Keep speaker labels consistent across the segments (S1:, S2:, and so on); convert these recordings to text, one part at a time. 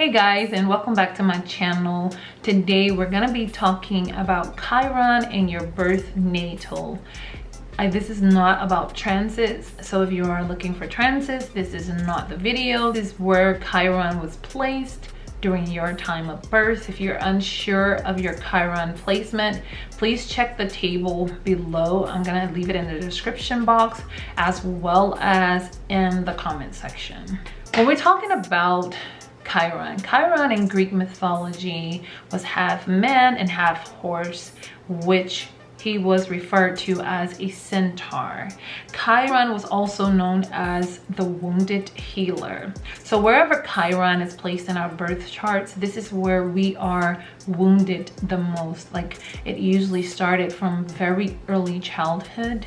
S1: Hey guys, and welcome back to my channel. Today we're gonna be talking about Chiron and your birth natal. This is not about transits, so if you are looking for transits, this is not the video. This is where Chiron was placed during your time of birth. If you're unsure of your Chiron placement, please check the table below. I'm gonna leave it in the description box as well as in the comment section. When we're talking about Chiron in Greek mythology was half man and half horse, which he was referred to as a centaur. Chiron was also known as the wounded healer. So wherever Chiron is placed in our birth charts, this is where we are wounded the most. Like, it usually started from very early childhood,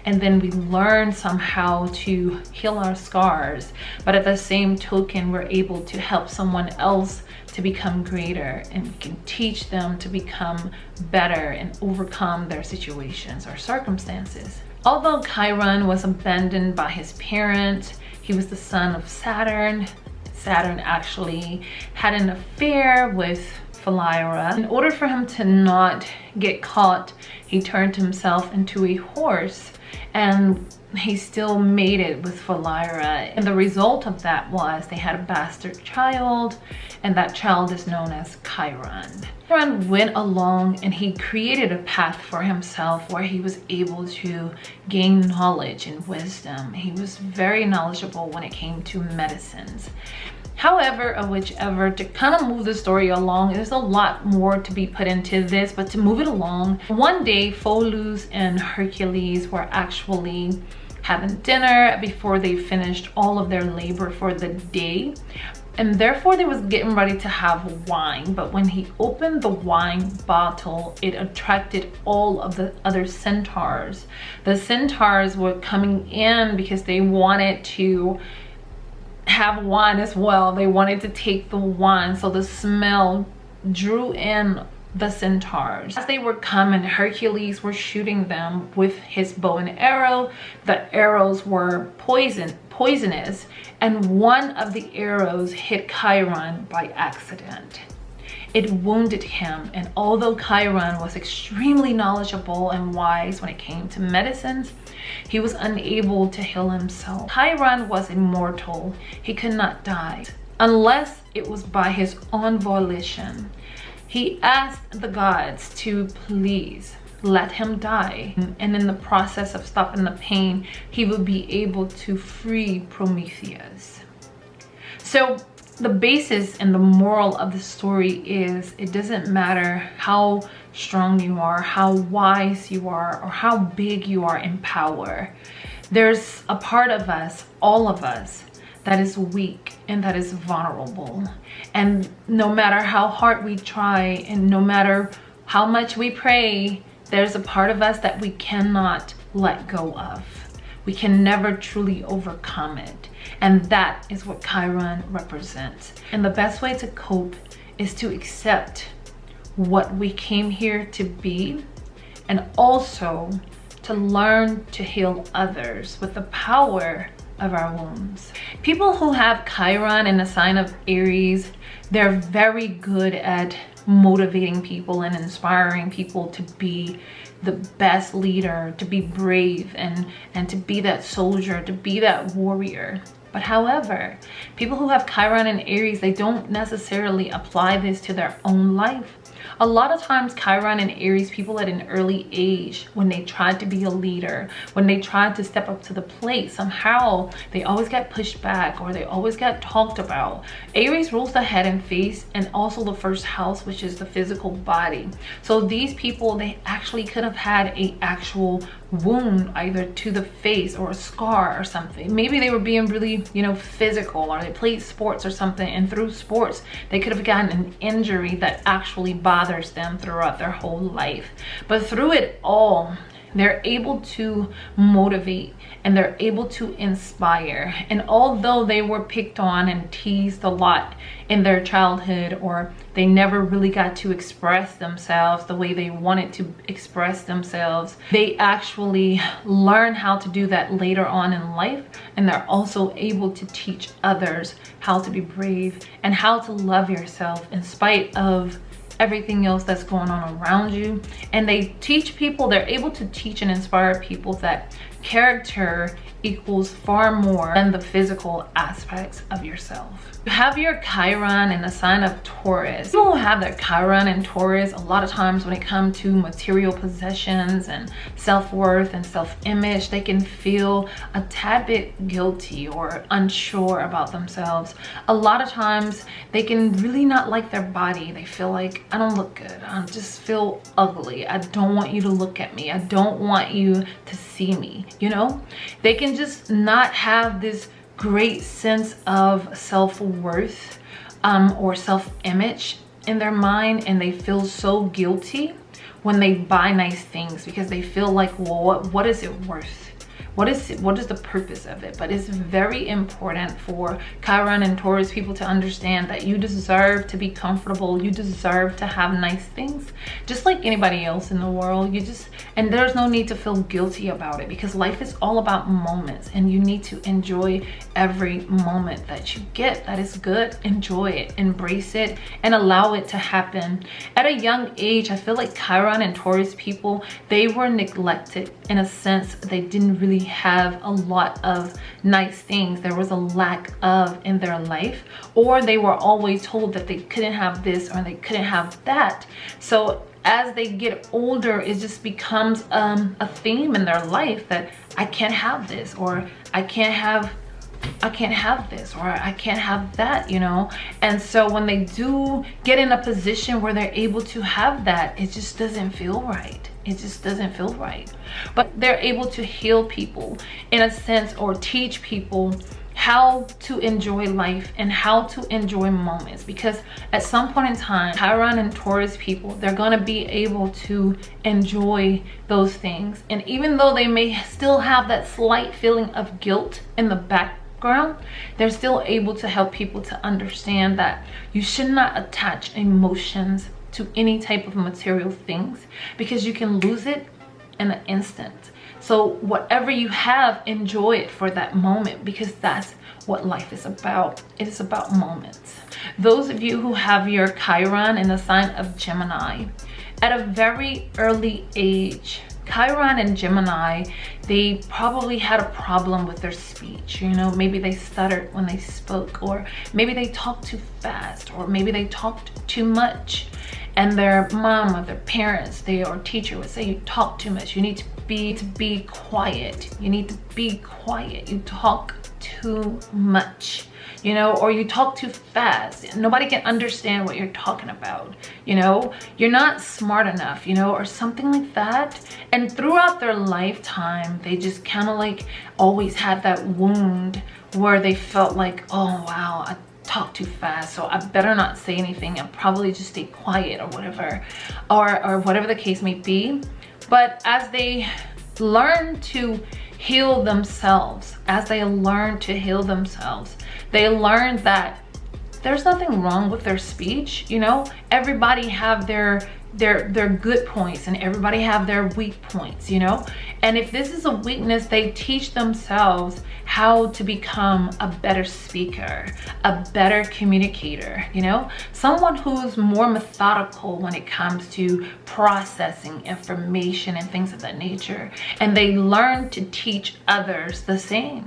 S1: and then we learn somehow to heal our scars, but at the same token we're able to help someone else to become greater, and we can teach them to become better and overcome their situations or circumstances. Although Chiron was abandoned by his parents, he was the son of Saturn. Saturn actually had an affair with Lyra. In order for him to not get caught, he turned himself into a horse, and he still made it with Lyra. And the result of that was they had a bastard child, and that child is known as Chiron. Chiron went along and he created a path for himself where he was able to gain knowledge and wisdom. He was very knowledgeable when it came to medicines. However, to kind of move the story along, there's a lot more to be put into this, but to move it along, one day Pholus and Hercules were actually having dinner before they finished all of their labor for the day, and therefore they was getting ready to have wine. But when he opened the wine bottle, it attracted all of the other centaurs. The centaurs were coming in because they wanted to have wine as well. They wanted to take the wine, so the smell drew in the centaurs. As they were coming, Hercules were shooting them with his bow and arrow. The arrows were poisonous, and one of the arrows hit Chiron by accident. It wounded him, and although Chiron was extremely knowledgeable and wise when it came to medicines, he was unable to heal himself. Chiron was immortal. He could not die unless it was by his own volition. He asked the gods to please let him die, and in the process of stopping the pain, he would be able to free Prometheus. So the basis and the moral of the story is, it doesn't matter how strong you are, how wise you are, or how big you are in power. There's a part of us, all of us, that is weak and that is vulnerable. And no matter how hard we try and no matter how much we pray, there's a part of us that we cannot let go of. We can never truly overcome it. And that is what Chiron represents. And the best way to cope is to accept what we came here to be, and also to learn to heal others with the power of our wounds. People who have Chiron in the sign of Aries, they're very good at motivating people and inspiring people to be the best leader, to be brave, and to be that soldier, to be that warrior. But however, people who have Chiron and Aries, they don't necessarily apply this to their own life. A lot of times Chiron and Aries people at an early age, when they tried to be a leader, when they tried to step up to the plate, somehow they always got pushed back or they always got talked about. Aries rules the head and face, and also the first house, which is the physical body. So these people, they actually could have had a actual wound either to the face or a scar or something. Maybe they were being really, physical, or they played sports or something, and through sports they could have gotten an injury that actually bothers them throughout their whole life. But through it all, they're able to motivate and they're able to inspire. And although they were picked on and teased a lot in their childhood, or they never really got to express themselves the way they wanted to express themselves, they actually learn how to do that later on in life. And they're also able to teach others how to be brave and how to love yourself in spite of everything else that's going on around you. And they teach people, they're able to teach and inspire people that character equals far more than the physical aspects of yourself. You have your Chiron in the sign of Taurus. People who have their Chiron in Taurus, a lot of times when it comes to material possessions and self-worth and self-image, they can feel a tad bit guilty or unsure about themselves. A lot of times they can really not like their body. They feel like, I don't look good, I just feel ugly, I don't want you to look at me, I don't want you to see me, you know? They can just not have this great sense of self-worth or self-image in their mind, and they feel so guilty when they buy nice things because they feel like, well, what is it worth? What is the purpose of it? But it's very important for Chiron and Taurus people to understand that you deserve to be comfortable. You deserve to have nice things, just like anybody else in the world. And there's no need to feel guilty about it, because life is all about moments, and you need to enjoy every moment that you get that is good. Enjoy it, embrace it, and allow it to happen. At a young age, I feel like Chiron and Taurus people, they were neglected in a sense. They didn't really have a lot of nice things. There was a lack of in their life, or they were always told that they couldn't have this or they couldn't have that. So as they get older, it just becomes a theme in their life that I can't have this, or I can't have this, or I can't have that, you know? And so when they do get in a position where they're able to have that, it just doesn't feel right. It just doesn't feel right. But they're able to heal people in a sense, or teach people how to enjoy life and how to enjoy moments, because at some point in time, Chiron and Taurus people, they're going to be able to enjoy those things. And even though they may still have that slight feeling of guilt in the background, they're still able to help people to understand that you should not attach emotions to any type of material things, because you can lose it in an instant. So whatever you have, enjoy it for that moment, because that's what life is about. It is about moments. Those of you who have your Chiron in the sign of Gemini, at a very early age, Chiron and Gemini, they probably had a problem with their speech. You know, maybe they stuttered when they spoke, or maybe they talked too fast, or maybe they talked too much. And their mom or their parents, or teacher would say, you talk too much. You need to be quiet. You need to be quiet. You talk too much, you know, or you talk too fast. Nobody can understand what you're talking about, you know, you're not smart enough, you know, or something like that. And throughout their lifetime, they just kind of like always had that wound where they felt like, oh wow, I talk too fast, so I better not say anything and probably just stay quiet, or whatever, or whatever the case may be. But as they learn to heal themselves, they learn that there's nothing wrong with their speech. You know, everybody have their good points, and everybody have their weak points, you know. And if this is a weakness, they teach themselves how to become a better speaker, a better communicator, you know, someone who's more methodical when it comes to processing information and things of that nature. And they learn to teach others the same.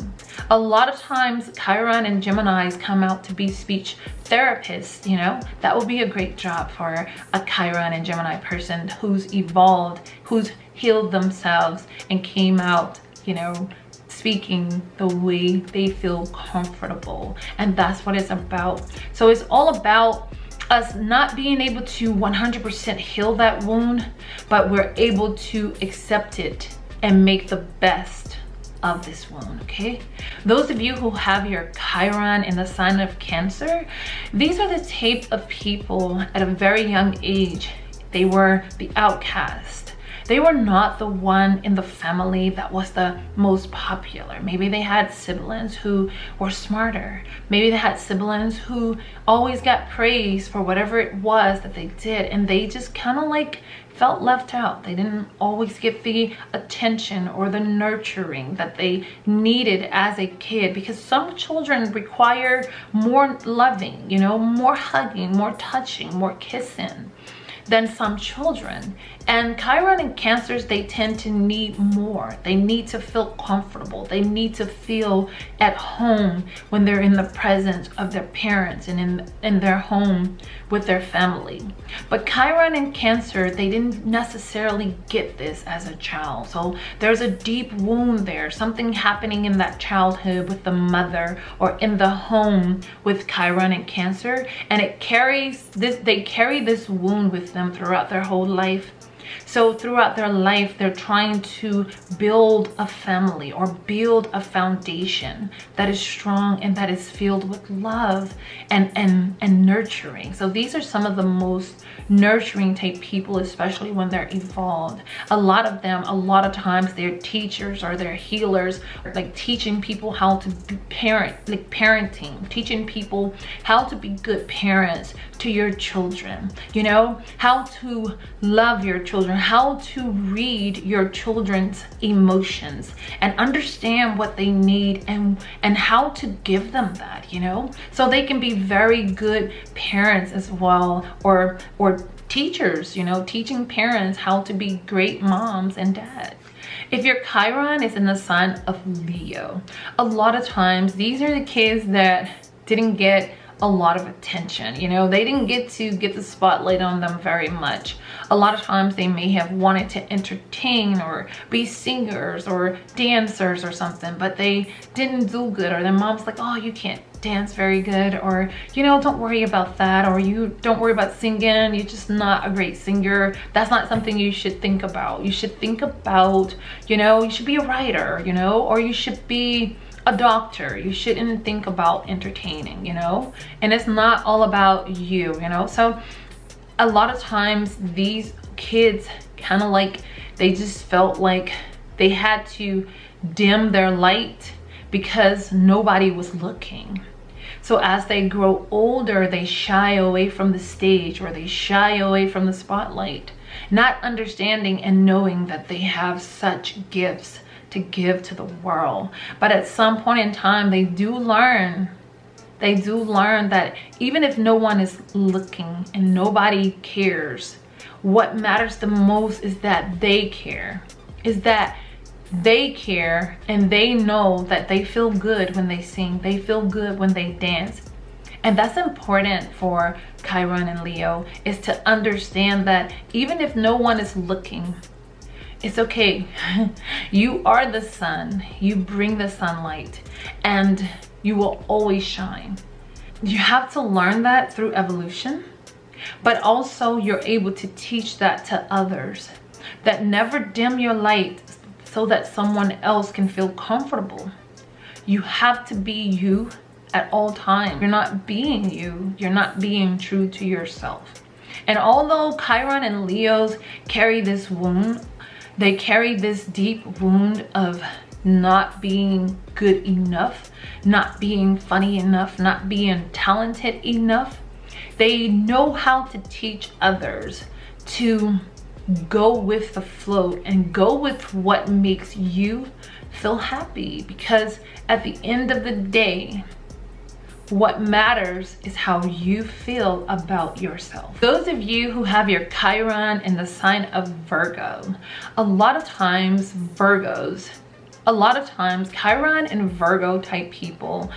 S1: A lot of times Chiron and Geminis come out to be speech therapists, you know. That would be a great job for a Chiron and Gemini person who's evolved, who's healed themselves and came out, you know, speaking the way they feel comfortable. And that's what it's about. So it's all about us not being able to 100% heal that wound, but we're able to accept it and make the best of this wound. Okay, those of you who have your Chiron in the sign of Cancer, these are the type of people at a very young age. They were the outcast. They were not the one in the family that was the most popular. Maybe they had siblings who were smarter. Maybe they had siblings who always got praise for whatever it was that they did, and they just kind of like felt left out. They didn't always get the attention or the nurturing that they needed as a kid, because some children require more loving, you know, more hugging, more touching, more kissing than some children. And Chiron and Cancers, they tend to need more. They need to feel comfortable. They need to feel at home when they're in the presence of their parents and in their home with their family. But Chiron and Cancer, they didn't necessarily get this as a child. So there's a deep wound there, something happening in that childhood with the mother or in the home with Chiron and Cancer, and it carries this, they carry this wound with them throughout their whole life. So throughout their life, they're trying to build a family or build a foundation that is strong and that is filled with love and nurturing. So these are some of the most nurturing type people, especially when they're evolved. A lot of them, a lot of times, they're teachers or they're healers, like teaching people how to be parenting, teaching people how to be good parents to your children, you know, how to love your children, how to read your children's emotions and understand what they need and how to give them that, you know, so they can be very good parents as well, or teachers, you know, teaching parents how to be great moms and dads. If your Chiron is in the sign of Leo, a lot of times these are the kids that didn't get a lot of attention, you know, they didn't get to get the spotlight on them very much. A lot of times they may have wanted to entertain or be singers or dancers or something, but they didn't do good, or their mom's like, oh, you can't dance very good, or, you know, don't worry about that, or you don't worry about singing, you're just not a great singer. That's not something you should think about. You should think about, you know, you should be a writer, you know, or you should be a doctor. You shouldn't think about entertaining, you know, and it's not all about you, you know. So a lot of times these kids kind of like, they just felt like they had to dim their light because nobody was looking. So as they grow older, they shy away from the stage, or they shy away from the spotlight, not understanding and knowing that they have such gifts to give to the world. But at some point in time, they do learn that even if no one is looking and nobody cares, what matters the most is that they care, and they know that they feel good when they sing, they feel good when they dance. And that's important for Chiron and Leo, is to understand that even if no one is looking, it's okay. You are the sun, you bring the sunlight, and you will always shine. You have to learn that through evolution, but also you're able to teach that to others, that never dim your light so that someone else can feel comfortable. You have to be you at all times. You're not being you, you're not being true to yourself. And although Chiron and Leos carry this wound, they carry this deep wound of not being good enough, not being funny enough, not being talented enough. They know how to teach others to go with the flow and go with what makes you feel happy, because at the end of the day, what matters is how you feel about yourself. Those of you who have your Chiron in the sign of Virgo, a lot of times Chiron and Virgo type people,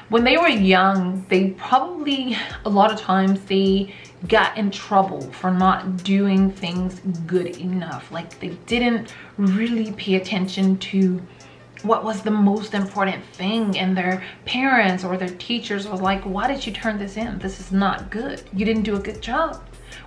S1: when they were young, they probably, a lot of times they got in trouble for not doing things good enough. Like they didn't really pay attention to what was the most important thing, and their parents or their teachers was like, why did you turn this in? This is not good. You didn't do a good job.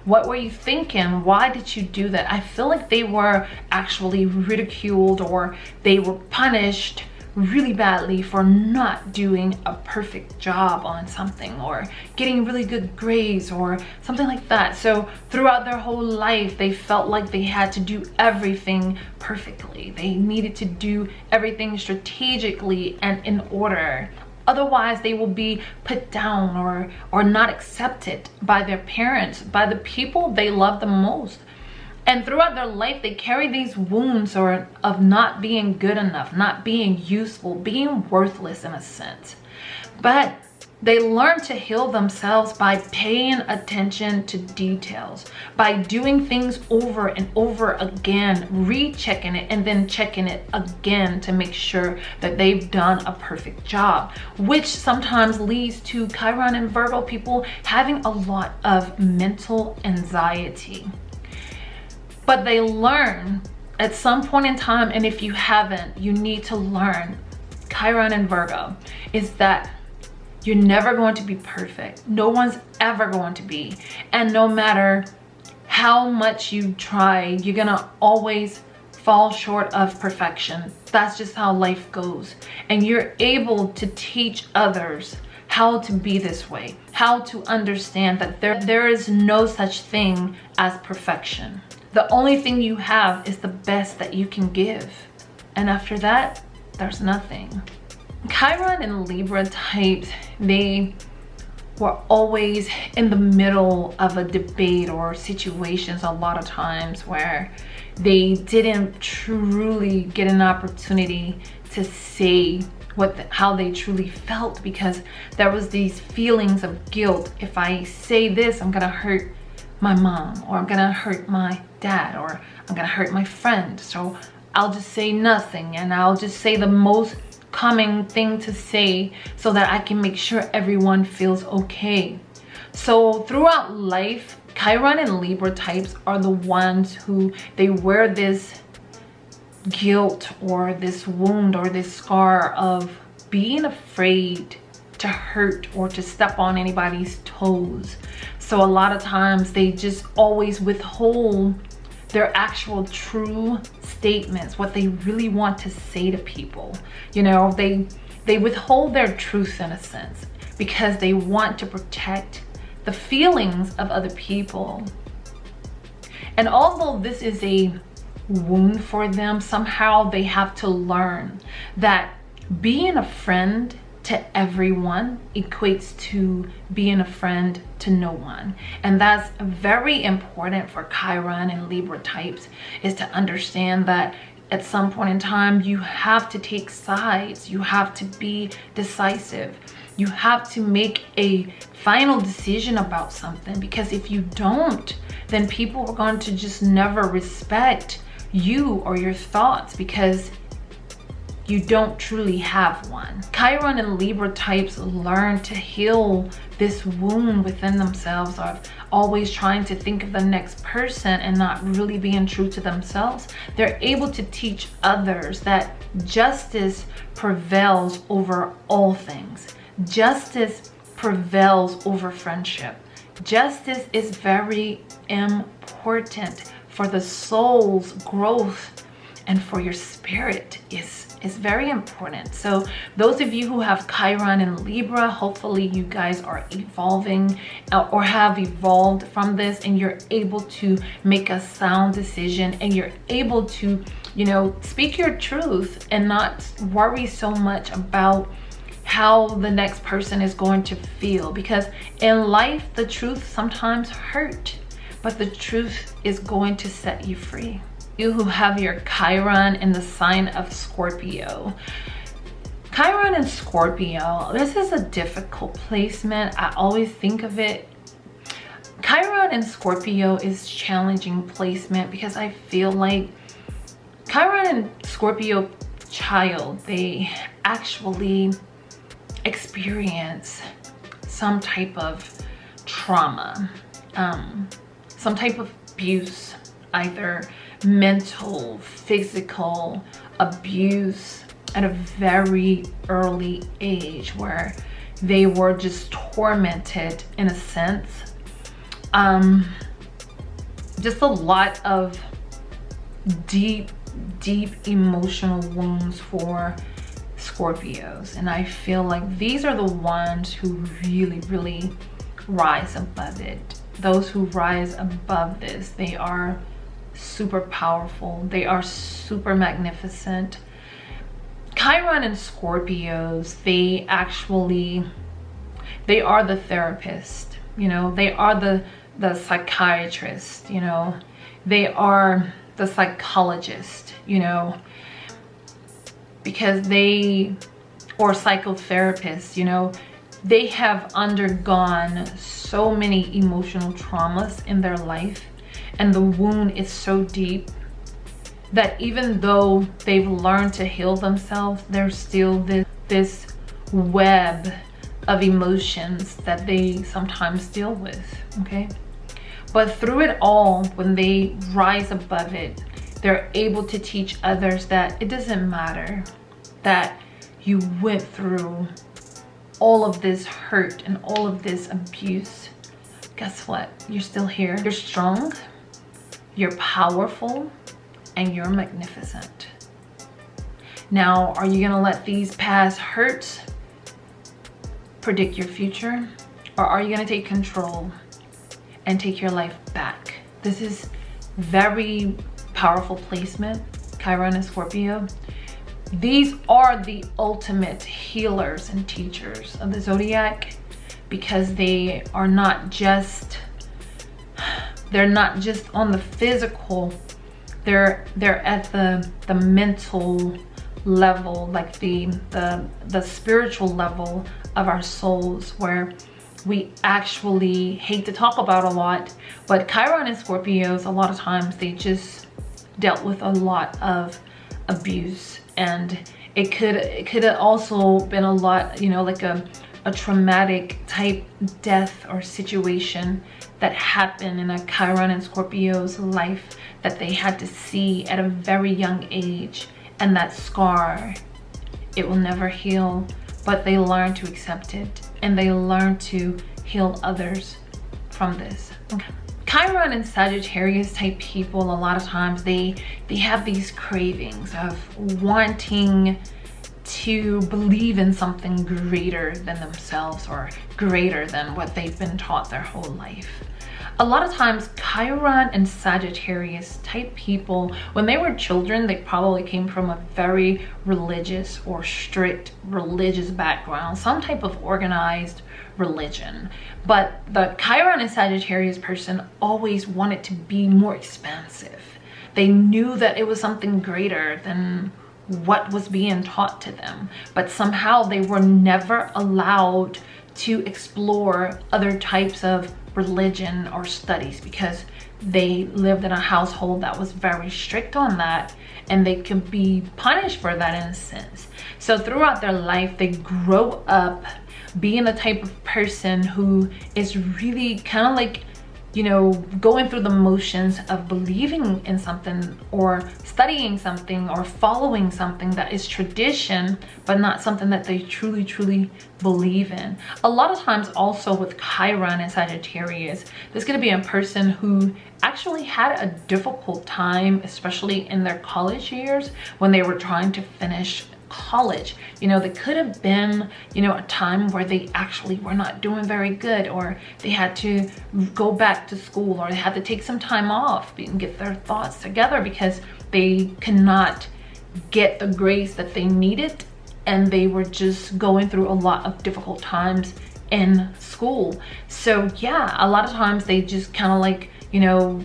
S1: What were you thinking? Why did you do that? I feel like they were actually ridiculed, or they were punished really badly for not doing a perfect job on something or getting really good grades or something like that. So throughout their whole life, they felt like they had to do everything perfectly. They needed to do everything strategically and in order. Otherwise, they will be put down or not accepted by their parents, by the people they love the most. And throughout their life, they carry these wounds of not being good enough, not being useful, being worthless in a sense. But they learn to heal themselves by paying attention to details, by doing things over and over again, rechecking it and then checking it again to make sure that they've done a perfect job, which sometimes leads to Chiron and Virgo people having a lot of mental anxiety. But they learn at some point in time, and if you haven't, you need to learn, Chiron and Virgo, is that you're never going to be perfect. No one's ever going to be. And no matter how much you try, you're gonna always fall short of perfection. That's just how life goes. And you're able to teach others how to be this way, how to understand that there is no such thing as perfection. The only thing you have is the best that you can give. And after that, there's nothing. Chiron and Libra types, they were always in the middle of a debate or situations a lot of times where they didn't truly get an opportunity to say how they truly felt, because there was these feelings of guilt. If I say this, I'm gonna hurt my mom, or I'm gonna hurt my dad, or I'm gonna hurt my friend. So I'll just say nothing, and I'll just say the most common thing to say so that I can make sure everyone feels okay. So throughout life, Chiron and Libra types are the ones who they wear this guilt or this wound or this scar of being afraid to hurt or to step on anybody's toes. So a lot of times they just always withhold their actual true statements, what they really want to say to people. You know, they withhold their truth in a sense because they want to protect the feelings of other people. And although this is a wound for them, somehow they have to learn that being a friend to everyone equates to being a friend to no one. And that's very important for Chiron and Libra types, is to understand that at some point in time you have to take sides, you have to be decisive, you have to make a final decision about something, because if you don't, then people are going to just never respect you or your thoughts because you don't truly have one. Chiron and Libra types learn to heal this wound within themselves of always trying to think of the next person and not really being true to themselves. They're able to teach others that justice prevails over all things. Justice prevails over friendship. Justice is very important for the soul's growth and for your spirit is very important. So those of you who have Chiron and Libra, hopefully you guys are evolving or have evolved from this, and you're able to make a sound decision, and you're able to, you know, speak your truth and not worry so much about how the next person is going to feel, because in life the truth sometimes hurt, but the truth is going to set you free. You who have your Chiron in the sign of Scorpio. Chiron and Scorpio, this is a difficult placement. I always think of it. Chiron and Scorpio is challenging placement because I feel like Chiron and Scorpio child, they actually experience some type of trauma, some type of abuse, either mental, physical abuse at a very early age, where they were just tormented in a sense. Just a lot of deep emotional wounds for Scorpios. And I feel like these are the ones who really rise above it. Those who rise above this, they are super powerful. They are super magnificent. Chiron and Scorpios, they are the therapist, you know, they are the psychiatrist, you know, they are the psychologist, you know, because or psychotherapists, you know, they have undergone so many emotional traumas in their life, and the wound is so deep that even though they've learned to heal themselves, there's still this web of emotions that they sometimes deal with, okay? But through it all, when they rise above it, they're able to teach others that it doesn't matter that you went through all of this hurt and all of this abuse. Guess what? You're still here. You're strong, you're powerful, and you're magnificent. Now, are you gonna let these past hurts predict your future? Or are you gonna take control and take your life back? This is very powerful placement, Chiron and Scorpio. These are the ultimate healers and teachers of the zodiac, because they are not just, they're not just on the physical, they're at the mental level, like the spiritual level of our souls, where we actually hate to talk about a lot. But Chiron and Scorpios, a lot of times they just dealt with a lot of abuse, and it could have also been a lot, you know, like a traumatic type death or situation that happened in a Chiron and Scorpio's life that they had to see at a very young age, and that scar, it will never heal, but they learn to accept it and they learn to heal others from this. Okay. Chiron and Sagittarius type people, a lot of times they have these cravings of wanting to believe in something greater than themselves or greater than what they've been taught their whole life. A lot of times Chiron and Sagittarius type people, when they were children, they probably came from a very religious or strict religious background, some type of organized religion. But the Chiron and Sagittarius person always wanted to be more expansive. They knew that it was something greater than what was being taught to them, but somehow they were never allowed to explore other types of religion or studies, because they lived in a household that was very strict on that, and they could be punished for that in a sense. So throughout their life, they grow up being the type of person who is really kind of like, you know, going through the motions of believing in something or studying something or following something that is tradition, but not something that they truly believe in. A lot of times also with Chiron and Sagittarius, there's going to be a person who actually had a difficult time, especially in their college years when they were trying to finish college. You know, there could have been, you know, a time where they actually were not doing very good, or they had to go back to school, or they had to take some time off and get their thoughts together because they could not get the grades that they needed, and they were just going through a lot of difficult times in school. So yeah, a lot of times they just kind of like, you know,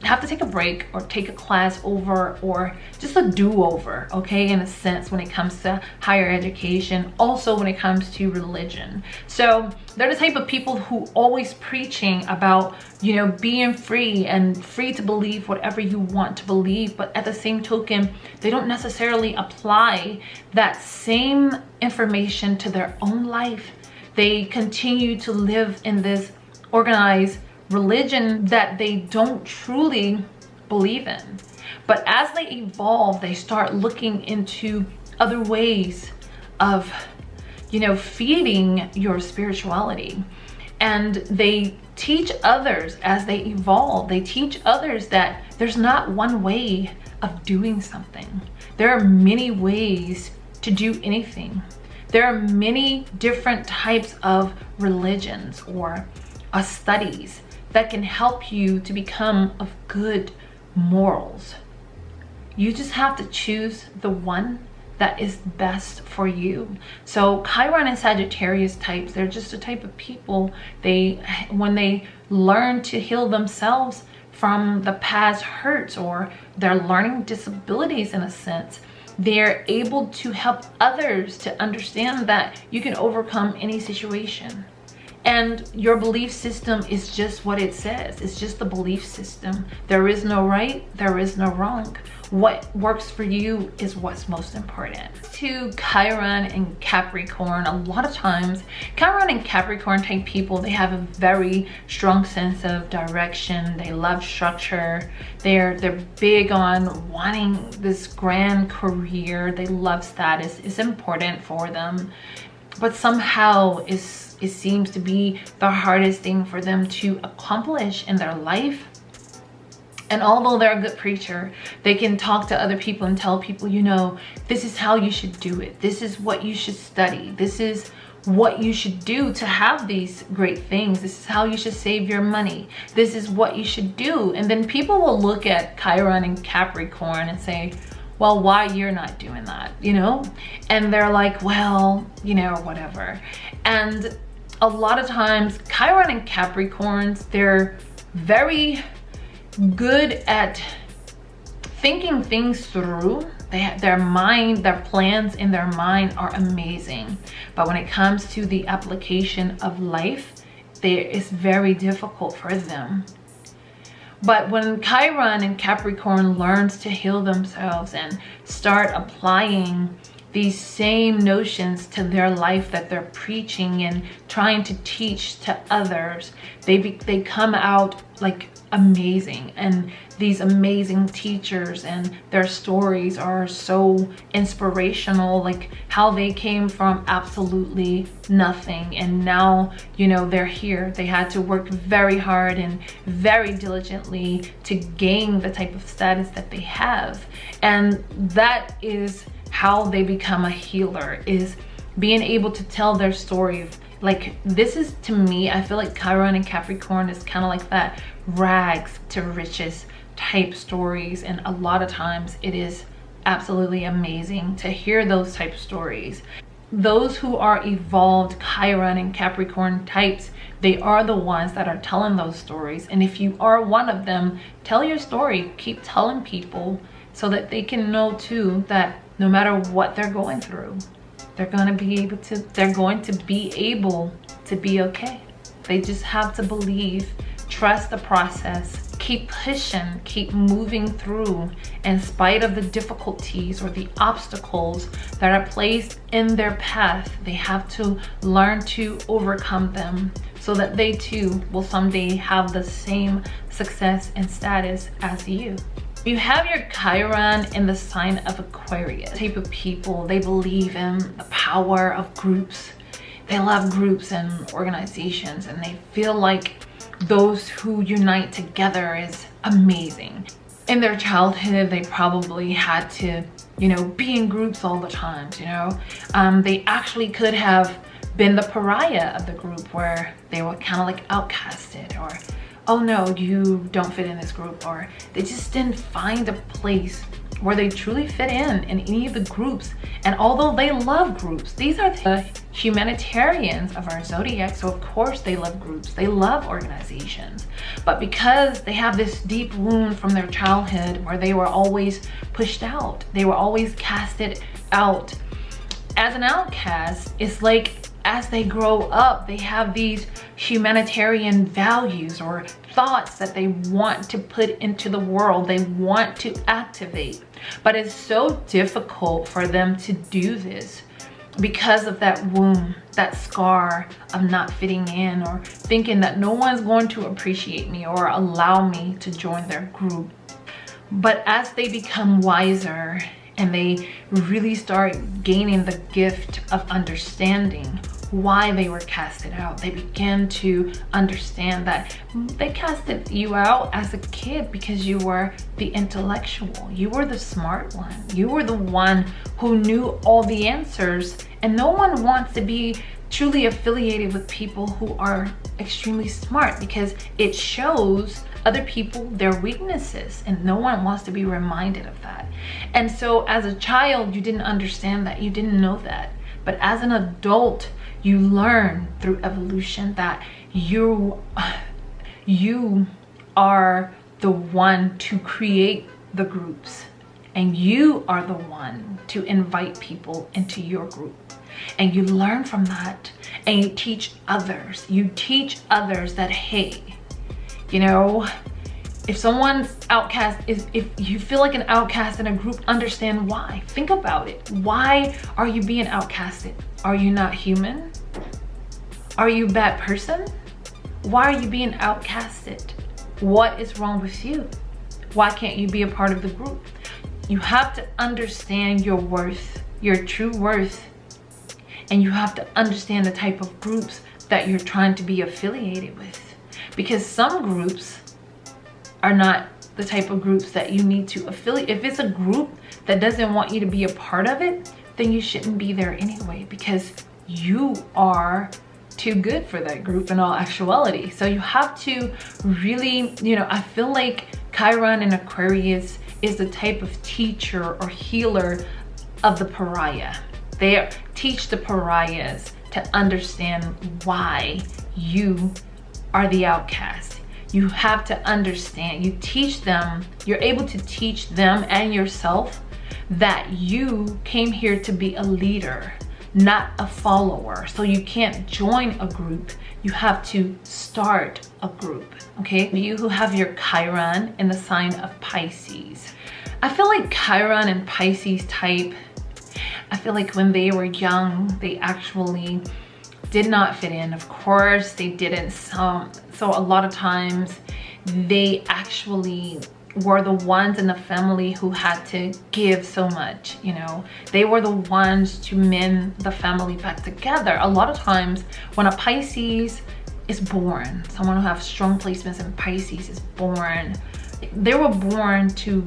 S1: have to take a break or take a class over, or just a do-over, okay, in a sense, when it comes to higher education, also when it comes to religion. So they're the type of people who always preaching about, you know, being free and free to believe whatever you want to believe, but at the same token, they don't necessarily apply that same information to their own life. They continue to live in this organized religion that they don't truly believe in. But as they evolve, they start looking into other ways of, you know, feeding your spirituality. And they teach others as they evolve. They teach others that there's not one way of doing something. There are many ways to do anything. There are many different types of religions or studies that can help you to become of good morals. You just have to choose the one that is best for you. So Chiron and Sagittarius types, they're just a type of people. When they learn to heal themselves from the past hurts, or they're learning disabilities in a sense, they're able to help others to understand that you can overcome any situation. And your belief system is just what it says. It's just the belief system. There is no right, there is no wrong. What works for you is what's most important. To Chiron and Capricorn, a lot of times, Chiron and Capricorn type people, they have a very strong sense of direction. They love structure. They're big on wanting this grand career. They love status. It's important for them. But somehow it seems to be the hardest thing for them to accomplish in their life. And although they're a good preacher, they can talk to other people and tell people, you know, this is how you should do it. This is what you should study. This is what you should do to have these great things. This is how you should save your money. This is what you should do. And then people will look at Chiron and Capricorn and say, well, why you're not doing that, you know? And they're like, well, you know, whatever. And a lot of times Chiron and Capricorns, they're very good at thinking things through. Their mind, their plans in their mind are amazing. But when it comes to the application of life, it's very difficult for them. But when Chiron and Capricorn learns to heal themselves and start applying these same notions to their life that they're preaching and trying to teach to others, they come out like amazing. And these amazing teachers, and their stories are so inspirational, like how they came from absolutely nothing and now, you know, they're here. They had to work very hard and very diligently to gain the type of status that they have. And that is how they become a healer, is being able to tell their story. Like, this is, to me, I feel like Chiron and Capricorn is kind of like that rags to riches type stories. And a lot of times it is absolutely amazing to hear those type of stories. Those who are evolved Chiron and Capricorn types, they are the ones that are telling those stories. And if you are one of them, tell your story. Keep telling people so that they can know too that no matter what they're going through, they're going to be able to be okay. They just have to believe, trust the process, keep pushing, keep moving through in spite of the difficulties or the obstacles that are placed in their path. They have to learn to overcome them so that they too will someday have the same success and status as you. You have your Chiron in the sign of Aquarius. Type of people, they believe in the power of groups. They love groups and organizations, and they feel like those who unite together is amazing. In their childhood, they probably had to, you know, be in groups all the time, you know. They actually could have been the pariah of the group, where they were kind of like outcasted, or oh no, you don't fit in this group, or they just didn't find a place where they truly fit in any of the groups. And although they love groups, these are the humanitarians of our zodiac, so of course they love groups, they love organizations. But because they have this deep wound from their childhood where they were always pushed out, they were always casted out as an outcast, it's like as they grow up, they have these humanitarian values or thoughts that they want to put into the world, they want to activate. But it's so difficult for them to do this because of that wound, that scar of not fitting in, or thinking that no one's going to appreciate me or allow me to join their group. But as they become wiser and they really start gaining the gift of understanding why they were casted out. They began to understand that they casted you out as a kid because you were the intellectual, you were the smart one, you were the one who knew all the answers. And no one wants to be truly affiliated with people who are extremely smart, because it shows other people their weaknesses, and no one wants to be reminded of that. And so as a child, you didn't understand that, you didn't know that. But as an adult, you learn through evolution that you are the one to create the groups, and you are the one to invite people into your group. And you learn from that, and you teach others. You teach others that, hey, you know, if someone's outcast, if you feel like an outcast in a group, understand why. Think about it. Why are you being outcasted? Are you not human? Are you a bad person? Why are you being outcasted? What is wrong with you? Why can't you be a part of the group? You have to understand your worth, your true worth. And you have to understand the type of groups that you're trying to be affiliated with. Because some groups are not the type of groups that you need to affiliate. If it's a group that doesn't want you to be a part of it, then you shouldn't be there anyway, because you are too good for that group in all actuality. So you have to really, you know, I feel like Chiron in Aquarius is the type of teacher or healer of the pariah. They teach the pariahs to understand why you are the outcast. You have to understand, you teach them, you're able to teach them and yourself that you came here to be a leader, not a follower. So you can't join a group, you have to start a group, okay? You who have your Chiron in the sign of Pisces. I feel like Chiron and Pisces type, I feel like when they were young, they actually did not fit in. Of course, they didn't. So a lot of times they actually were the ones in the family who had to give so much, you know. They were the ones to mend the family back together. A lot of times when a Pisces is born, someone who has strong placements in Pisces is born, they were born to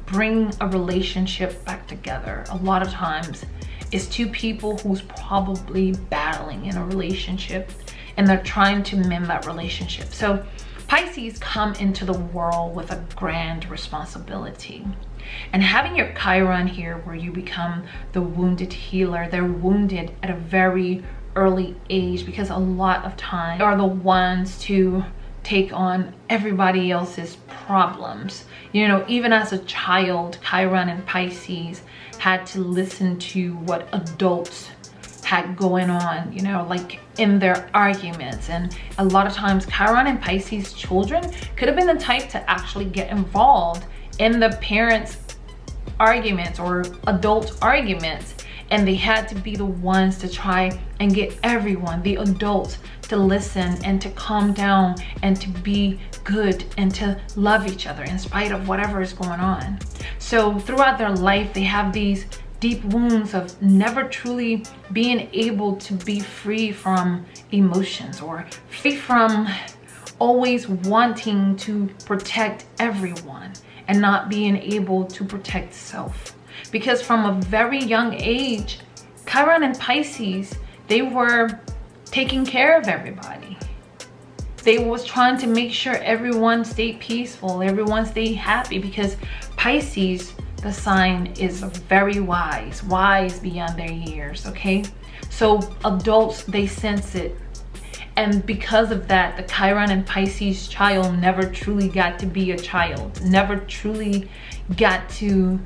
S1: bring a relationship back together. A lot of times it's two people who's probably battling in a relationship and they're trying to mend that relationship. So Pisces come into the world with a grand responsibility. And having your Chiron here where you become the wounded healer, they're wounded at a very early age because a lot of times they are the ones to take on everybody else's problems. You know, even as a child, Chiron and Pisces had to listen to what adults had going on, you know, like in their arguments. And a lot of times Chiron and Pisces children could have been the type to actually get involved in the parents' arguments or adult arguments, and they had to be the ones to try and get everyone, the adults, to listen and to calm down and to be good and to love each other in spite of whatever is going on. So throughout their life, they have these deep wounds of never truly being able to be free from emotions or free from always wanting to protect everyone and not being able to protect self. Because from a very young age, Chiron and Pisces, they were taking care of everybody. They was trying to make sure everyone stayed peaceful, everyone stayed happy, because Pisces, the sign, is very wise beyond their years, okay? So adults, they sense it. And because of that, the Chiron and Pisces child never truly got to be a child, never truly got to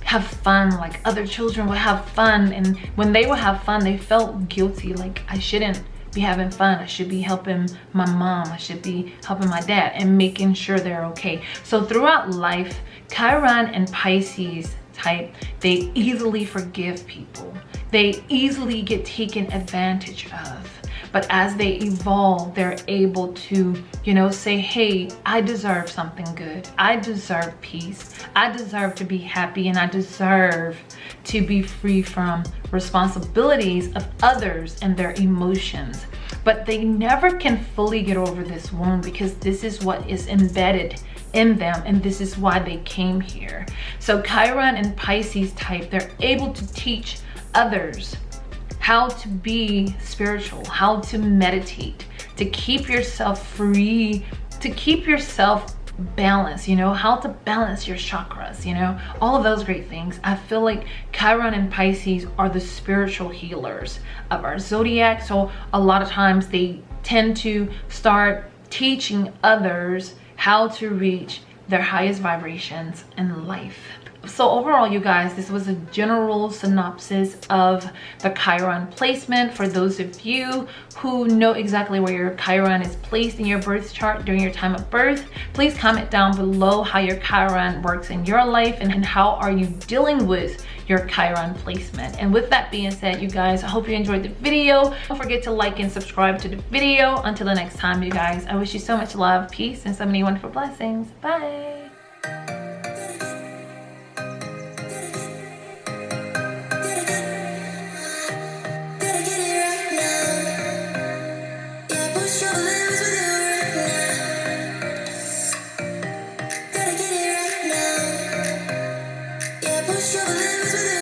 S1: have fun like other children would have fun. And when they would have fun, they felt guilty, like I shouldn't be having fun, I should be helping my mom, I should be helping my dad and making sure they're okay. So throughout life, Chiron and Pisces type, they easily forgive people, they easily get taken advantage of. But as they evolve, they're able to, you know, say, hey, I deserve something good. I deserve peace. I deserve to be happy, and I deserve to be free from responsibilities of others and their emotions. But they never can fully get over this wound, because this is what is embedded in them, and this is why they came here. So Chiron and Pisces type, they're able to teach others how to be spiritual, how to meditate, to keep yourself free, to keep yourself balanced, you know, how to balance your chakras, you know, all of those great things. I feel like Chiron and Pisces are the spiritual healers of our zodiac. So a lot of times they tend to start teaching others how to reach their highest vibrations in life. So overall, you guys, this was a general synopsis of the Chiron placement. For those of you who know exactly where your Chiron is placed in your birth chart during your time of birth, please comment down below how your Chiron works in your life, and how are you dealing with your Chiron placement. And with that being said, you guys, I hope you enjoyed the video. Don't forget to like and subscribe to the video. Until the next time, you guys, I wish you so much love, peace, and so many wonderful blessings. Bye.
S2: Show